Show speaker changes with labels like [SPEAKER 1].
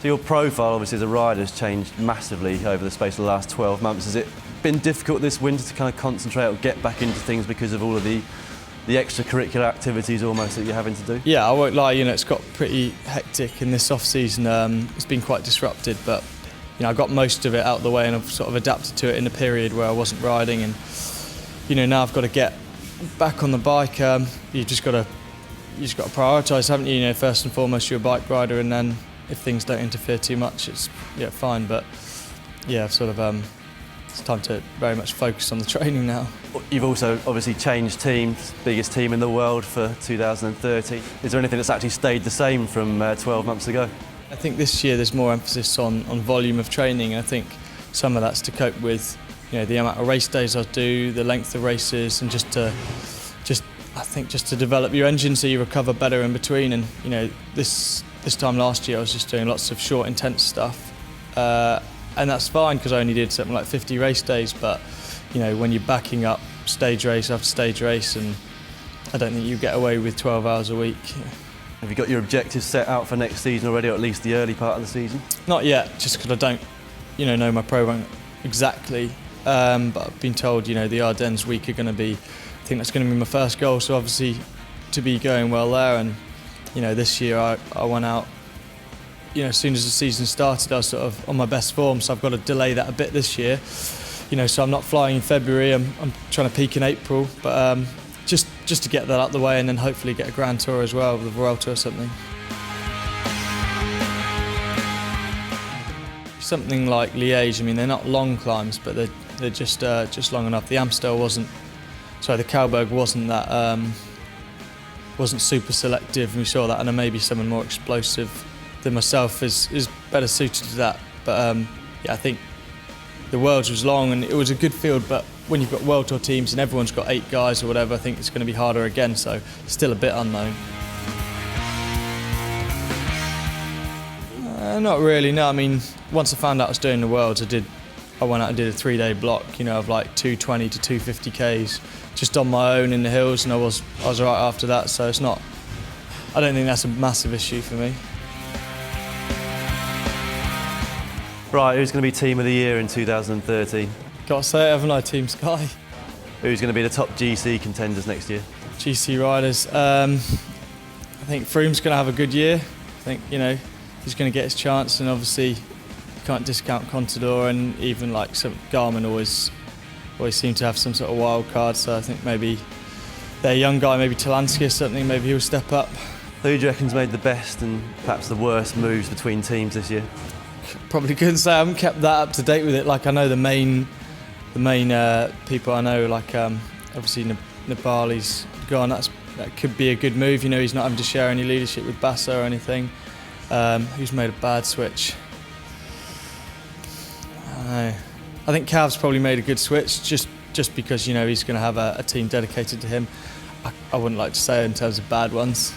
[SPEAKER 1] So your profile, obviously, as a rider has changed massively over the space of the last 12 months. Has it been difficult this winter to kind of concentrate or get back into things because of all of the extracurricular activities almost that you're having to do?
[SPEAKER 2] Yeah, I won't lie, it's got pretty hectic in this off-season. It's been quite disrupted, but I got most of it out of the way and I've sort of adapted to it in a period where I wasn't riding, and now I've got to get back on the bike. You just got to prioritise, haven't you? First and foremost, you're a bike rider, and then if things don't interfere too much, it's fine. But yeah, I've sort of it's time to very much focus on the training now.
[SPEAKER 1] You've also obviously changed teams, biggest team in the world for 2030. Is there anything that's actually stayed the same from 12 months ago?
[SPEAKER 2] I think this year there's more emphasis on volume of training, and I think some of that's to cope with the amount of race days I do, the length of races, and just to develop your engine so you recover better in between. And this time last year I was just doing lots of short, intense stuff. And that's fine because I only did something like 50 race days, but when you're backing up stage race after stage race, and I don't think you get away with 12 hours a week.
[SPEAKER 1] Have you got your objectives set out for next season already, or at least the early part of the season?
[SPEAKER 2] Not yet, just because I don't know my programme exactly, but I've been told the Ardennes week are going to be, I think that's going to be my first goal, so obviously to be going well there. And this year I went out, as soon as the season started I was sort of on my best form, so I've got to delay that a bit this year. So I'm not flying in February, I'm trying to peak in April, but just to get that out of the way, and then hopefully get a Grand Tour as well, the Vuelta or something. Something like Liège, they're not long climbs, but they're just long enough. The the Cauberg wasn't that wasn't super selective, and we saw that, and then maybe someone more explosive than myself is better suited to that. But I think the Worlds was long and it was a good field, but when you've got World Tour teams and everyone's got 8 guys or whatever, I think it's going to be harder again, so still a bit unknown. Not really, no. Once I found out I was doing the Worlds, I went out and did a 3-day block, of like 220 to 250 Ks, just on my own in the hills, and I was right after that, so I don't think that's a massive issue for me.
[SPEAKER 1] Right, who's going to be Team of the Year in 2013?
[SPEAKER 2] Got to say it, haven't I, Team Sky?
[SPEAKER 1] Who's going to be the top GC contenders next year?
[SPEAKER 2] GC riders. I think Froome's going to have a good year. I think, he's going to get his chance, and obviously you can't discount Contador, and even like some Garmin always seem to have some sort of wild card, so I think maybe their young guy, maybe Talansky or something, maybe he'll step up.
[SPEAKER 1] Who do you reckon's made the best and perhaps the worst moves between teams this year?
[SPEAKER 2] Probably couldn't say. I haven't kept that up to date with it. Like, I know the main people I know, like obviously Nibali's gone. That could be a good move. He's not having to share any leadership with Bassa or anything. Who's made a bad switch? I don't know. I think Cav's probably made a good switch just because he's going to have a team dedicated to him. I wouldn't like to say in terms of bad ones.